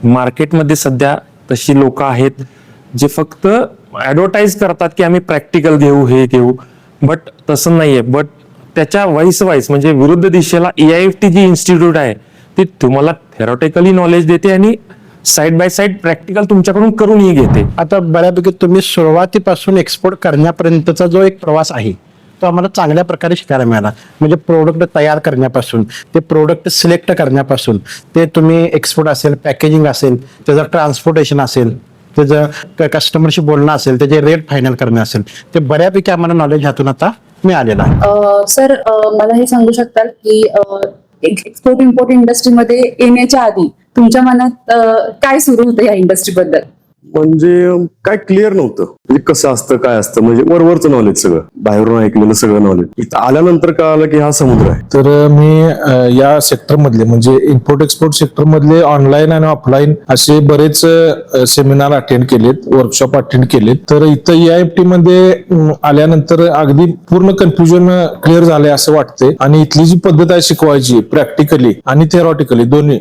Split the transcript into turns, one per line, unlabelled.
मार्केटमध्ये सध्या तशी लोक आहेत जे फक्त ऍडव्हर्टाईज करतात की आम्ही प्रॅक्टिकल घेऊ हे घेऊ, बट तसं नाहीये. बट त्याच्या वाईस म्हणजे विरुद्ध दिशेला EIFT जी इन्स्टिट्यूट आहे ती तुम्हाला थेरॉटिकली नॉलेज देते आणि साइड बाय साइड प्रॅक्टिकल तुमच्याकडून करूनही घेते.
आता बऱ्यापैकी तुम्ही सुरुवातीपासून एक्सपोर्ट करण्यापर्यंतचा जो एक प्रवास आहे तो आम्हाला चांगल्या प्रकारे शिकायला मिळाला. म्हणजे प्रोडक्ट तयार करण्यापासून ते प्रोडक्ट सिलेक्ट करण्यापासून ते तुम्ही एक्सपोर्ट असेल, पॅकेजिंग असेल, त्याचं ट्रान्सपोर्टेशन असेल, त्याचं कस्टमरशी बोलणं असेल, त्याचे रेट फायनल करणं असेल, ते बऱ्यापैकी आम्हाला नॉलेज ह्यातून आता मिळालेलं आहे.
सर, मला हे सांगू शकताल की एक्सपोर्ट इम्पोर्ट इंडस्ट्रीमध्ये येण्याच्या आधी तुमच्या मनात काय सुरू होतं या इंडस्ट्रीबद्दल?
म्हणजे काय क्लिअर नव्हतं, म्हणजे कसं असतं काय असतं, म्हणजे वरवरचं नॉलेज सगळं, बाहेरून ऐकलेलं सगळं नॉलेज. इथं आल्यानंतर कळालं की हा समुद्र आहे.
तर मी या सेक्टर मधले म्हणजे इम्पोर्ट एक्सपोर्ट सेक्टर मधले ऑनलाईन आणि ऑफलाईन असे बरेच सेमिनार अटेंड केलेत, वर्कशॉप अटेंड केलेत. तर इथं EIFT मध्ये आल्यानंतर अगदी पूर्ण कन्फ्युजन क्लिअर झालंय असं वाटतंय. आणि इथली जी पद्धत आहे शिकवायची प्रॅक्टिकली आणि थेरॉटिकली दोन्ही,